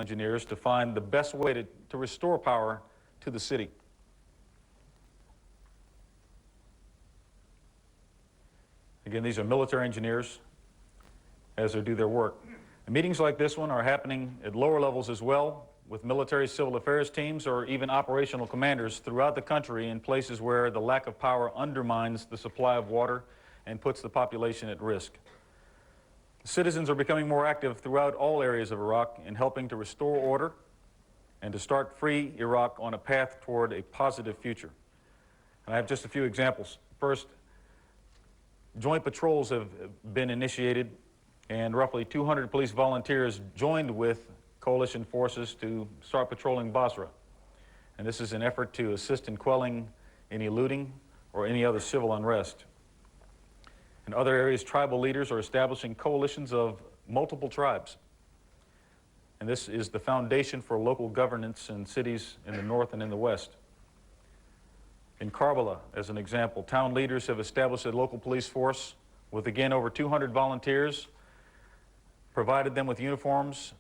engineers to find the best way to restore power to the city. Again, these are military engineers as they do their work. And meetings like this one are happening at lower levels as well, with military civil affairs teams or even operational commanders throughout the country in places where the lack of power undermines the supply of water and puts the population at risk. Citizens are becoming more active throughout all areas of Iraq in helping to restore order and to start free Iraq on a path toward a positive future. And I have just a few examples. First, joint patrols have been initiated, and roughly 200 police volunteers joined with coalition forces to start patrolling Basra. And this is an effort to assist in quelling any looting or any other civil unrest. In other areas, tribal leaders are establishing coalitions of multiple tribes. And this is the foundation for local governance in cities in the north and in the west. In Karbala, as an example, town leaders have established a local police force with, again, over 200 volunteers, provided them with uniforms.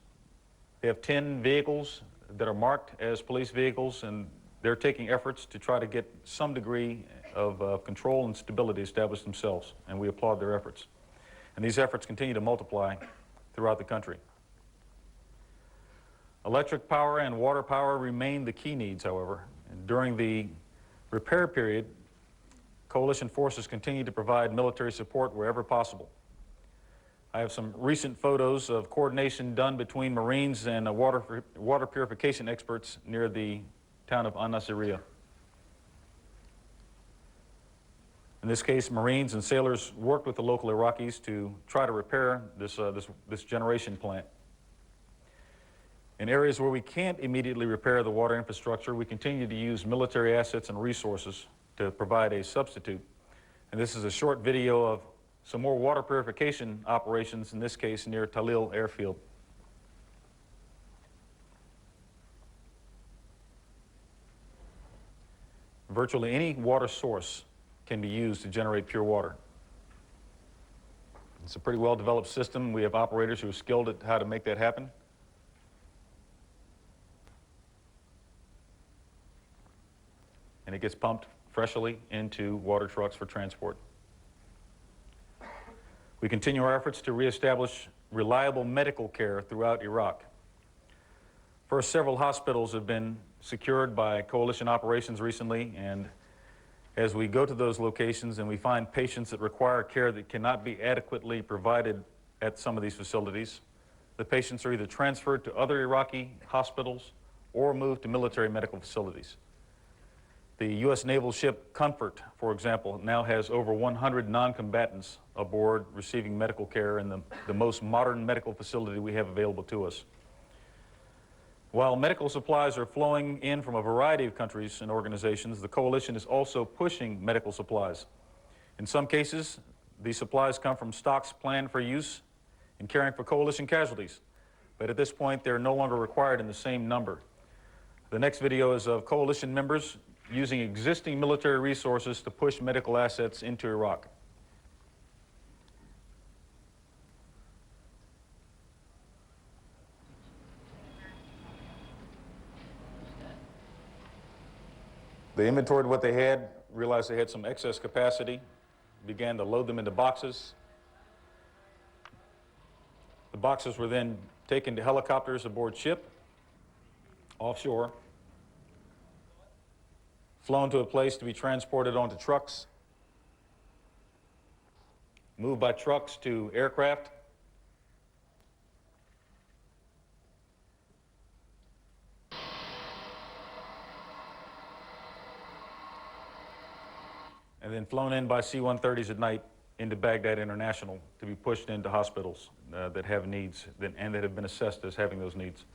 They have 10 vehicles that are marked as police vehicles, and they're taking efforts to try to get some degree of control and stability established themselves, and we applaud their efforts. And these efforts continue to multiply throughout the country. Electric power and water power remain the key needs, however. And during the repair period, coalition forces continue to provide military support wherever possible. I have some recent photos of coordination done between Marines and water purification experts near the town of An-Nasiriyah. In this case, Marines and sailors worked with the local Iraqis to try to repair this generation plant. In areas where we can't immediately repair the water infrastructure, we continue to use military assets and resources to provide a substitute. And this is a short video of some more water purification operations, in this case near Talil Airfield. Virtually any water source can be used to generate pure water. It's a pretty well-developed system. We have operators who are skilled at how to make that happen. And it gets pumped freshly into water trucks for transport. We continue our efforts to reestablish reliable medical care throughout Iraq. First, several hospitals have been secured by coalition operations recently, and as we go to those locations and we find patients that require care that cannot be adequately provided at some of these facilities, the patients are either transferred to other Iraqi hospitals or moved to military medical facilities. The U.S. naval ship Comfort, for example, now has over 100 non-combatants aboard receiving medical care in the most modern medical facility we have available to us. While medical supplies are flowing in from a variety of countries and organizations, the coalition is also pushing medical supplies. In some cases, these supplies come from stocks planned for use in caring for coalition casualties, but at this point they're no longer required in the same number. The next video is of coalition members using existing military resources to push medical assets into Iraq. They inventoried what they had, realized they had some excess capacity, began to load them into boxes. The boxes were then taken to helicopters aboard ship, offshore, flown to a place to be transported onto trucks, moved by trucks to aircraft, and then flown in by C-130s at night into Baghdad International to be pushed into hospitals that have needs and that have been assessed as having those needs.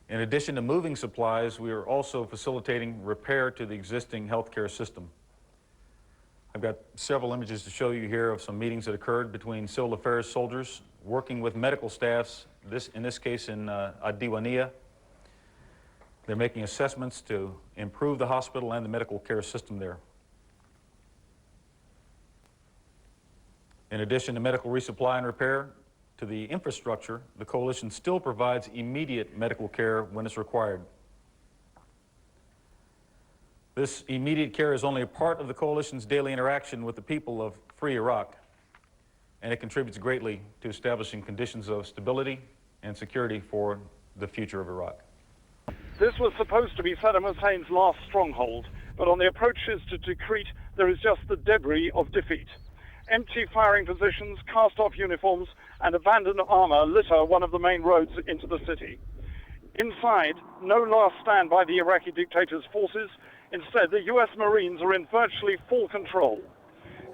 In addition to moving supplies, we are also facilitating repair to the existing healthcare system. I've got several images to show you here of some meetings that occurred between civil affairs soldiers working with medical staffs, in this case in Ad-Diwaniyah. They're making assessments to improve the hospital and the medical care system there. In addition to medical resupply and repair, to the infrastructure, the coalition still provides immediate medical care when it's required. This immediate care is only a part of the coalition's daily interaction with the people of free Iraq, and it contributes greatly to establishing conditions of stability and security for the future of Iraq. This was supposed to be Saddam Hussein's last stronghold, but on the approaches to Tikrit, there is just the debris of defeat. Empty firing positions, cast-off uniforms, and abandoned armor litter one of the main roads into the city. Inside, no last stand by the Iraqi dictator's forces. Instead, the U.S. Marines are in virtually full control.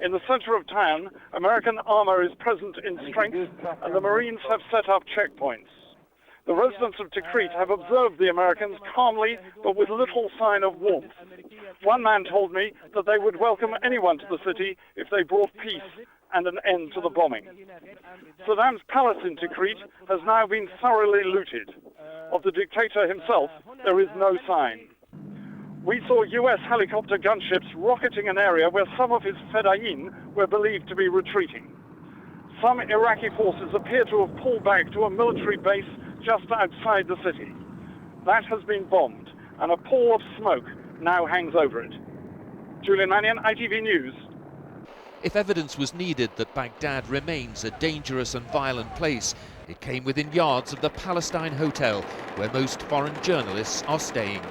In the center of town, American armor is present in strength, and the Marines have set up checkpoints. The residents of Tikrit have observed the Americans calmly, but with little sign of warmth. One man told me that they would welcome anyone to the city if they brought peace and an end to the bombing. Saddam's palace in Tikrit has now been thoroughly looted. Of the dictator himself, there is no sign. We saw U.S. helicopter gunships rocketing an area where some of his fedayeen were believed to be retreating. Some Iraqi forces appear to have pulled back to a military base just outside the city. That has been bombed, and a pall of smoke now hangs over it. Julian Mannion, ITV News. If evidence was needed that Baghdad remains a dangerous and violent place, it came within yards of the Palestine Hotel, where most foreign journalists are staying.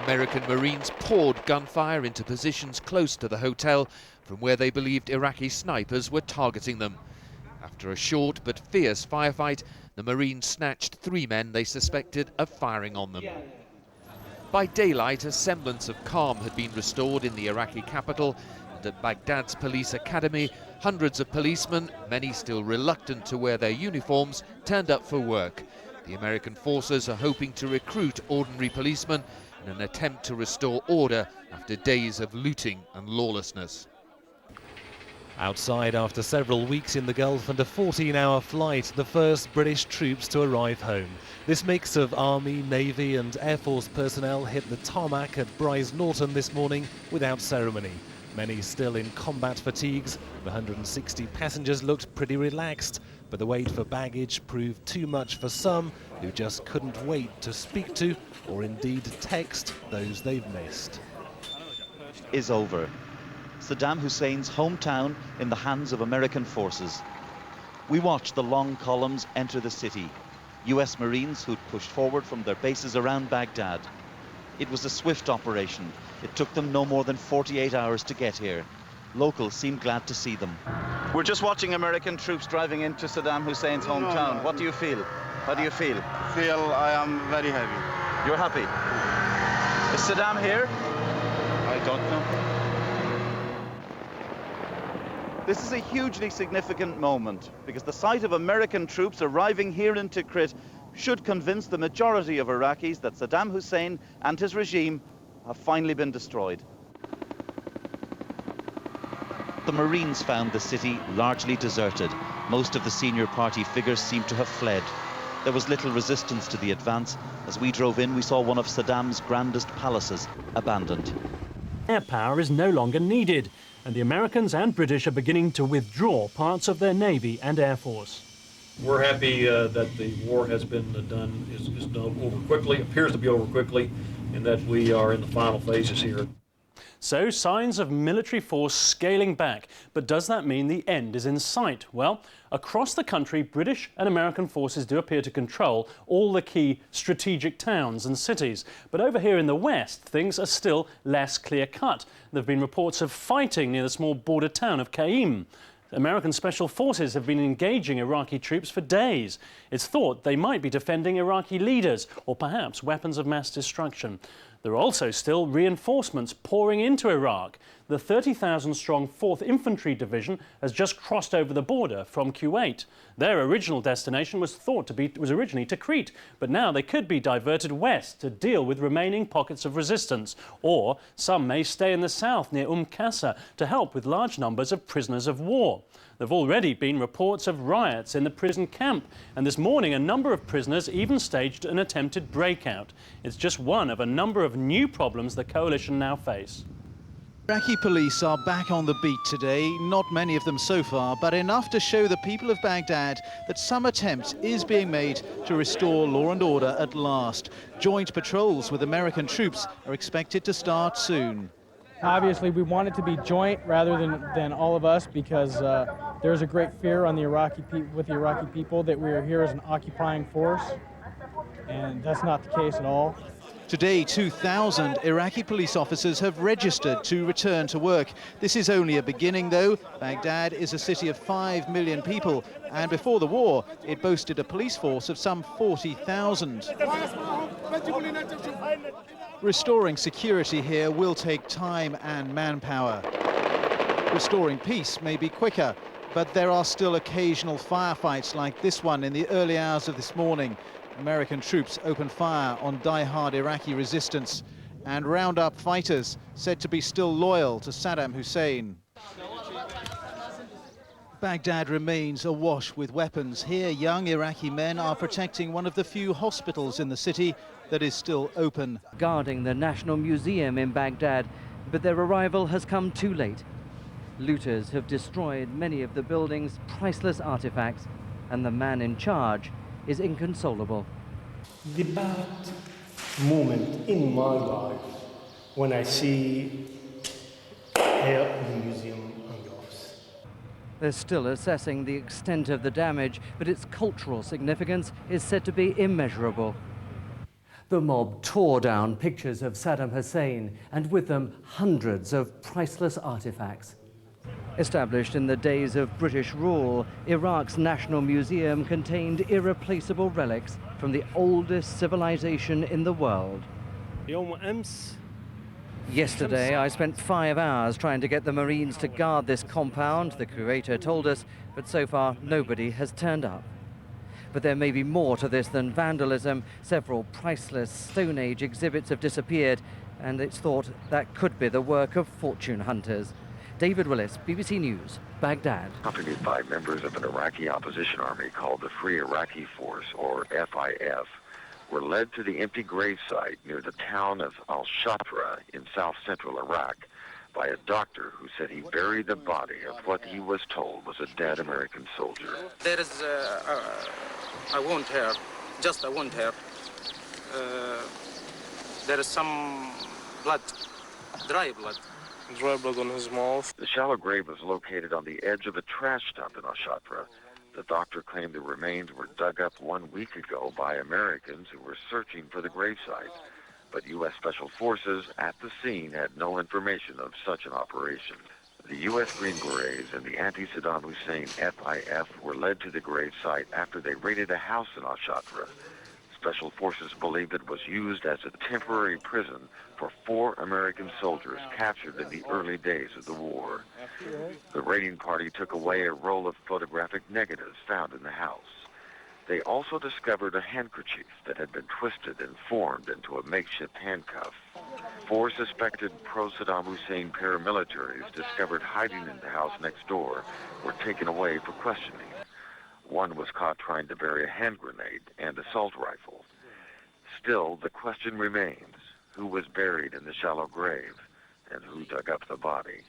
American Marines poured gunfire into positions close to the hotel from where they believed Iraqi snipers were targeting them. After a short but fierce firefight, the Marines snatched 3 men they suspected of firing on them. By daylight, a semblance of calm had been restored in the Iraqi capital, and at Baghdad's police academy, hundreds of policemen, many still reluctant to wear their uniforms, turned up for work. The American forces are hoping to recruit ordinary policemen in an attempt to restore order after days of looting and lawlessness. Outside, after several weeks in the Gulf and a 14-hour flight, the first British troops to arrive home. This mix of Army, Navy and Air Force personnel hit the tarmac at Brize Norton this morning without ceremony. Many still in combat fatigues. The 160 passengers looked pretty relaxed, but the wait for baggage proved too much for some who just couldn't wait to speak to or indeed text those they've missed. Is over. Saddam Hussein's hometown in the hands of American forces. We watched the long columns enter the city. US Marines who'd pushed forward from their bases around Baghdad. It was a swift operation. It took them no more than 48 hours to get here. Locals seemed glad to see them. We're just watching American troops driving into Saddam Hussein's hometown. What do you feel? How do you feel? I am very happy. You're happy? Is Saddam here? I don't know. This is a hugely significant moment because the sight of American troops arriving here in Tikrit should convince the majority of Iraqis that Saddam Hussein and his regime have finally been destroyed. The Marines found the city largely deserted. Most of the senior party figures seemed to have fled. There was little resistance to the advance. As we drove in, we saw one of Saddam's grandest palaces abandoned. Air power is no longer needed, and the Americans and British are beginning to withdraw parts of their Navy and Air Force. We're happy that the war has been done, is done over quickly, appears to be over quickly, and that we are in the final phases here. So, signs of military force scaling back. But does that mean the end is in sight? Well, across the country, British and American forces do appear to control all the key strategic towns and cities. But over here in the west, things are still less clear-cut. There have been reports of fighting near the small border town of Qaim. American special forces have been engaging Iraqi troops for days. It's thought they might be defending Iraqi leaders or perhaps weapons of mass destruction. There are also still reinforcements pouring into Iraq. The 30,000-strong 4th Infantry Division has just crossed over the border from Kuwait. Their original destination was originally Tikrit, but now they could be diverted west to deal with remaining pockets of resistance. Or some may stay in the south near Qasr to help with large numbers of prisoners of war. There have already been reports of riots in the prison camp, and this morning a number of prisoners even staged an attempted breakout. It's just one of a number of new problems the coalition now face. Iraqi police are back on the beat today, not many of them so far, but enough to show the people of Baghdad that some attempt is being made to restore law and order at last. Joint patrols with American troops are expected to start soon. Obviously, we want it to be joint rather than all of us, because there's a great fear on the with the Iraqi people that we are here as an occupying force, and that's not the case at all. Today, 2,000 Iraqi police officers have registered to return to work. This is only a beginning, though. Baghdad is a city of 5 million people, and before the war, it boasted a police force of some 40,000. Restoring security here will take time and manpower. Restoring peace may be quicker, but there are still occasional firefights like this one in the early hours of this morning. American troops open fire on die-hard Iraqi resistance and round up fighters said to be still loyal to Saddam Hussein. Baghdad remains awash with weapons. Here, young Iraqi men are protecting one of the few hospitals in the city that is still open. Guarding the National Museum in Baghdad, but their arrival has come too late. Looters have destroyed many of the building's priceless artifacts, and the man in charge is inconsolable. The bad moment in my life when I see here in the museum and the office. They're still assessing the extent of the damage, but its cultural significance is said to be immeasurable. The mob tore down pictures of Saddam Hussein, and with them hundreds of priceless artifacts. Established in the days of British rule, Iraq's National Museum contained irreplaceable relics from the oldest civilization in the world. Yesterday, I spent 5 hours trying to get the Marines to guard this compound, the curator told us, but so far nobody has turned up. But there may be more to this than vandalism. Several priceless Stone Age exhibits have disappeared, and it's thought that could be the work of fortune hunters. David Willis, BBC News, Baghdad. Accompanied by members of an Iraqi opposition army called the Free Iraqi Force, or FIF, were led to the empty grave site near the town of Al-Shatra in south-central Iraq by a doctor who said he buried the body of what he was told was a dead American soldier. There is a wound here, just a wound here. There is some blood, dry blood. Dry blood on his mouth. The shallow grave was located on the edge of a trash dump in Al-Shatra. The doctor claimed the remains were dug up 1 week ago by Americans who were searching for the gravesite. But U.S. Special Forces at the scene had no information of such an operation. The U.S. Green Berets and the anti-Saddam Hussein FIF were led to the gravesite after they raided a house in Al-Shatra. Special Forces believed it was used as a temporary prison for 4 American soldiers captured in the early days of the war. The raiding party took away a roll of photographic negatives found in the house. They also discovered a handkerchief that had been twisted and formed into a makeshift handcuff. 4 suspected pro-Saddam Hussein paramilitaries discovered hiding in the house next door were taken away for questioning. One was caught trying to bury a hand grenade and assault rifle. Still, the question remains, who was buried in the shallow grave and who dug up the body?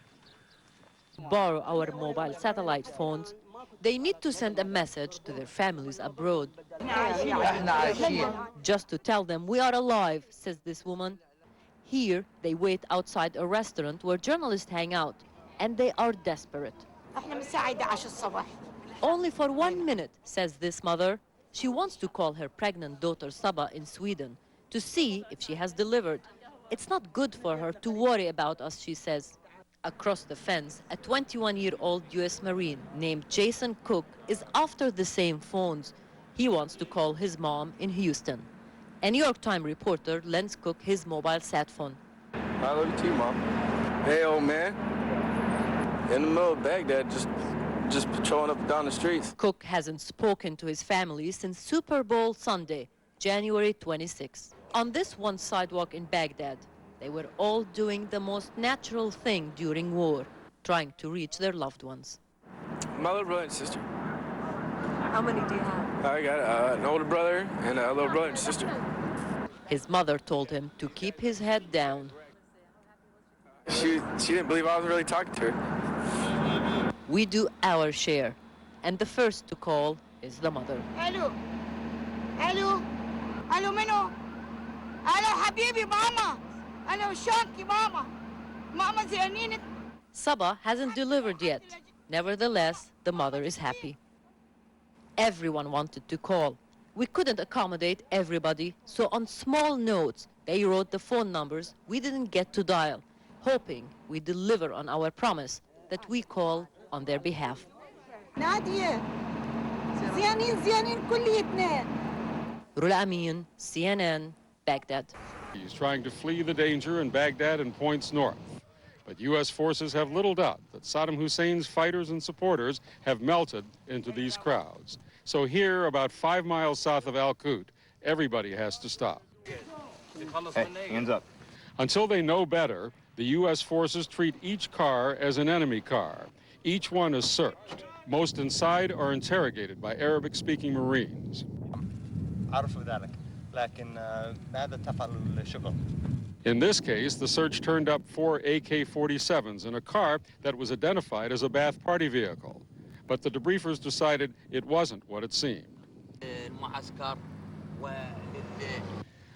Borrow our mobile satellite phones. They need to send a message to their families abroad. Just to tell them we are alive, says this woman. Here, they wait outside a restaurant where journalists hang out, and they are desperate. Only for 1 minute, says this mother. She wants to call her pregnant daughter Saba in Sweden to see if she has delivered. It's not good for her to worry about us, she says. Across the fence, a 21-year-old U.S. Marine named Jason Cook is after the same phones. He wants to call his mom in Houston. A New York Times reporter lends Cook his mobile sat phone. I love you too, Mom. Hey, old man. In the middle of Baghdad, just patrolling up and down the streets. Cook hasn't spoken to his family since Super Bowl Sunday, January 26. On this one sidewalk in Baghdad, they were all doing the most natural thing during war, trying to reach their loved ones. My little brother and sister. How many do you have? I got an older brother and a little brother and sister. His mother told him to keep his head down. She didn't believe I was really talking to her. We do our share, and the first to call is the mother. Hello. Hello. Hello, Mino. Hello, Habibi, Mama. Hello, Shanky, Mama. Mama Zianini. Saba hasn't delivered yet. Nevertheless, the mother is happy. Everyone wanted to call. We couldn't accommodate everybody, so on small notes, they wrote the phone numbers we didn't get to dial, hoping we deliver on our promise that we call on their behalf. Nadia. Zianin, kulliyatna. Rula Amin, CNN, Baghdad. He's trying to flee the danger in Baghdad and points north. But U.S. forces have little doubt that Saddam Hussein's fighters and supporters have melted into these crowds. So here, about 5 miles south of Al-Qut, everybody has to stop. Hey, hands up. Until they know better, the U.S. forces treat each car as an enemy car. Each one is searched. Most inside are interrogated by Arabic-speaking Marines. In this case, the search turned up 4 AK-47s in a car that was identified as a Ba'ath Party vehicle. But the debriefers decided it wasn't what it seemed.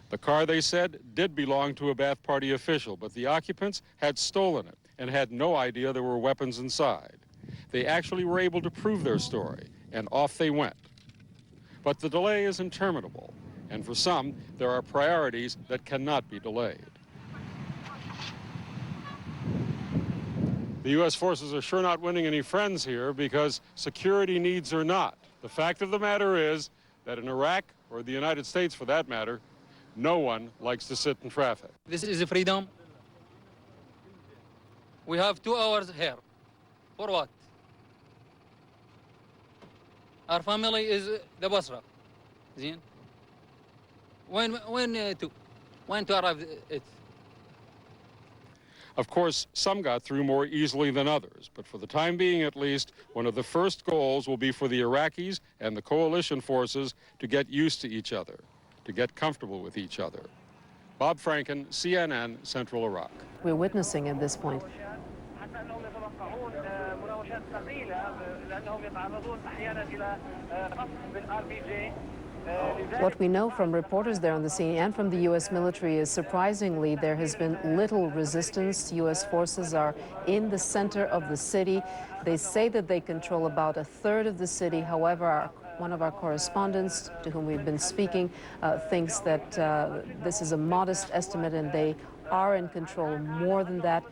The car, they said, did belong to a Ba'ath Party official, but the occupants had stolen it and had no idea there were weapons inside. They actually were able to prove their story, and off they went. But the delay is interminable, and for some, there are priorities that cannot be delayed. The U.S. forces are sure not winning any friends here because security needs are not. The fact of the matter is that in Iraq, or the United States for that matter, no one likes to sit in traffic. This is freedom. We have 2 hours here. For what? Our family is the Basra. When to arrive it? Of course, some got through more easily than others, but for the time being at least, one of the first goals will be for the Iraqis and the coalition forces to get used to each other, to get comfortable with each other. Bob Franken, CNN, Central Iraq. We're witnessing at this point what we know from reporters there on the scene and from the U.S. military is, surprisingly, there has been little resistance. U.S. forces are in the center of the city. They say that they control about 1/3 of the city. However, one of our correspondents, to whom we've been speaking, thinks that this is a modest estimate and they are in control more than that.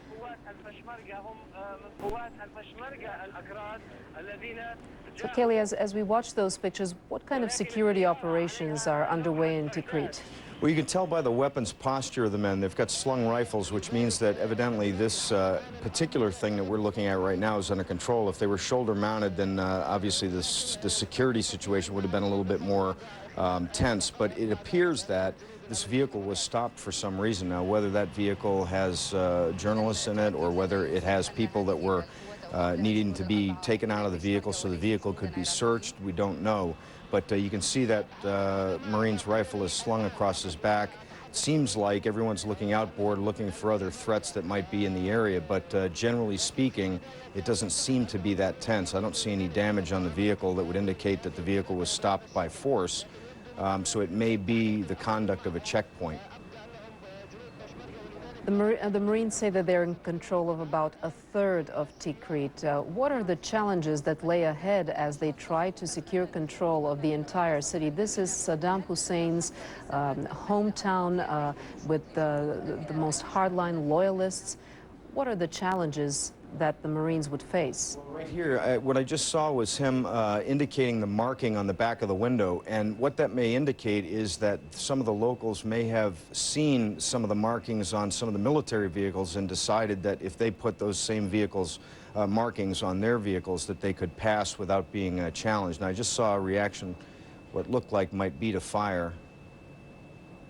So, Kelly, as we watch those pictures, what kind of security operations are underway in Tikrit? Well, you can tell by the weapons posture of the men. They've got slung rifles, which means that evidently this particular thing that we're looking at right now is under control. If they were shoulder-mounted, then obviously the security situation would have been a little bit more tense. But it appears that this vehicle was stopped for some reason. Now, whether that vehicle has journalists in it or whether it has people that were needing to be taken out of the vehicle so the vehicle could be searched, we don't know. But you can see that Marine's rifle is slung across his back. It seems like everyone's looking outboard, looking for other threats that might be in the area, but generally speaking, it doesn't seem to be that tense. I don't see any damage on the vehicle that would indicate that the vehicle was stopped by force, so it may be the conduct of a checkpoint. The Marines say that they're in control of about 1/3 of Tikrit. What are the challenges that lay ahead as they try to secure control of the entire city? This is Saddam Hussein's hometown with the most hardline loyalists. What are the challenges that the Marines would face? Right here, what I just saw was him indicating the marking on the back of the window, and what that may indicate is that some of the locals may have seen some of the markings on some of the military vehicles and decided that if they put those same vehicles markings on their vehicles that they could pass without being challenged. And I just saw a reaction, what looked like might be to fire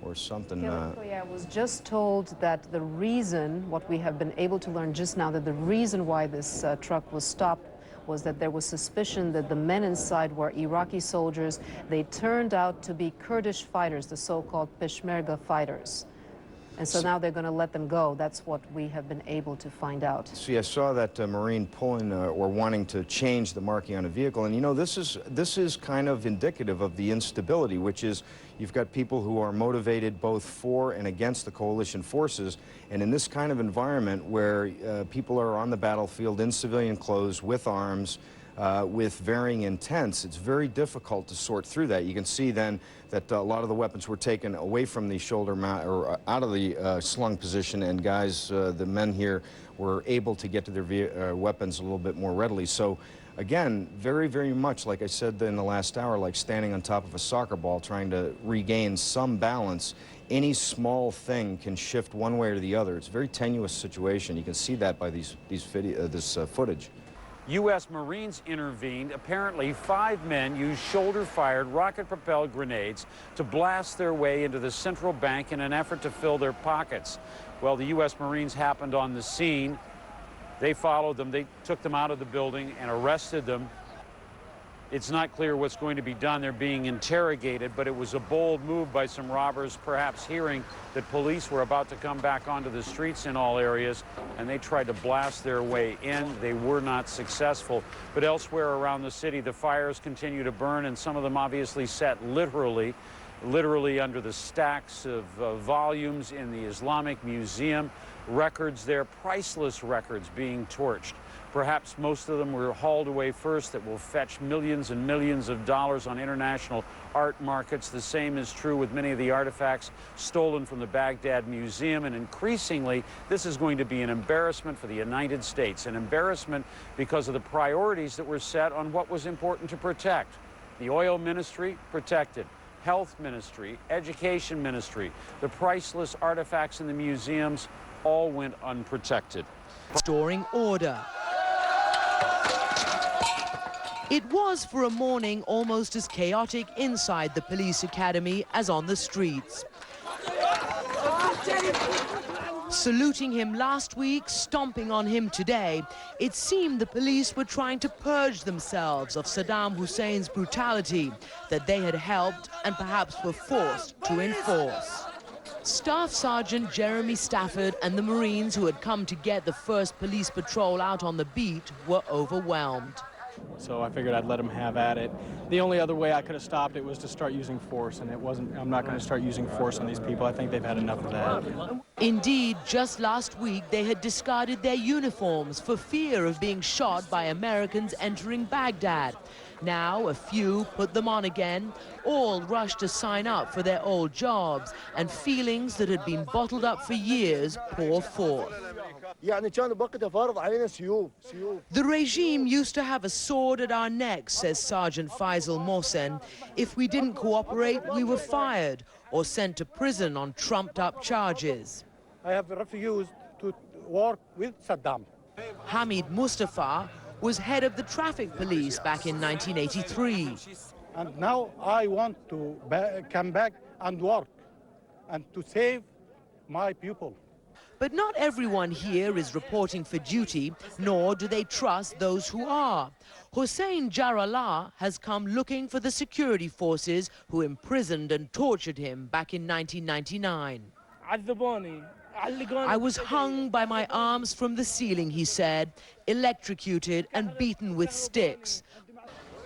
or something. I was just told that the reason, what we have been able to learn just now, that the reason why this truck was stopped was that there was suspicion that the men inside were Iraqi soldiers. They turned out to be Kurdish fighters, the so-called Peshmerga fighters. And so now they're going to let them go. That's what we have been able to find out. See, I saw that Marine pulling or wanting to change the marking on a vehicle, and you know, this is kind of indicative of the instability, which is you've got people who are motivated both for and against the coalition forces, and in this kind of environment where people are on the battlefield in civilian clothes with arms, with varying intents, it's very difficult to sort through that. You can see then that a lot of the weapons were taken away from the shoulder mount or out of the slung position, and guys, the men here, were able to get to their weapons a little bit more readily. So again, very, very much, like I said in the last hour, like standing on top of a soccer ball trying to regain some balance. Any small thing can shift one way or the other. It's a very tenuous situation. You can see that by this footage. U.S. Marines intervened. Apparently, 5 men used shoulder-fired, rocket-propelled grenades to blast their way into the central bank in an effort to fill their pockets. Well, the U.S. Marines happened on the scene. They followed them. They took them out of the building and arrested them. It's not clear what's going to be done. They're being interrogated, but it was a bold move by some robbers, perhaps hearing that police were about to come back onto the streets in all areas, and they tried to blast their way in. They were not successful. But elsewhere around the city, the fires continue to burn, and some of them obviously set literally under the stacks of volumes in the Islamic Museum. Records there, priceless records being torched. Perhaps most of them were hauled away first that will fetch millions and millions of dollars on international art markets. The same is true with many of the artifacts stolen from the Baghdad Museum. And increasingly, this is going to be an embarrassment for the United States, an embarrassment because of the priorities that were set on what was important to protect. The oil ministry, protected. Health ministry, education ministry, the priceless artifacts in the museums all went unprotected. Restoring order. It was for a morning almost as chaotic inside the police academy as on the streets. Saluting him last week, stomping on him today, it seemed the police were trying to purge themselves of Saddam Hussein's brutality that they had helped and perhaps were forced to enforce. Staff Sergeant Jeremy Stafford and the Marines who had come to get the first police patrol out on the beat were overwhelmed. So I figured I'd let them have at it. The only other way I could have stopped it was to start using force, and it wasn't. I'm not going to start using force on these people. I think they've had enough of that. Indeed, just last week they had discarded their uniforms for fear of being shot by Americans entering Baghdad. Now a few put them on again, all rushed to sign up for their old jobs, and feelings that had been bottled up for years pour forth. The regime used to have a sword at our necks, says Sergeant Faisal Mohsen. If we didn't cooperate, we were fired or sent to prison on trumped-up charges. I have refused to work with Saddam. Hamid Mustafa was head of the traffic police back in 1983. And now I want to come back and work and to save my people. But not everyone here is reporting for duty, nor do they trust those who are. Hussein Jarallah has come looking for the security forces who imprisoned and tortured him back in 1999. I was hung by my arms from the ceiling, he said, electrocuted and beaten with sticks.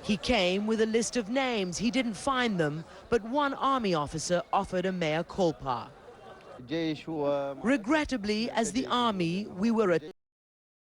He came with a list of names. He didn't find them, but one army officer offered a mea culpa. Regrettably, as the army, we were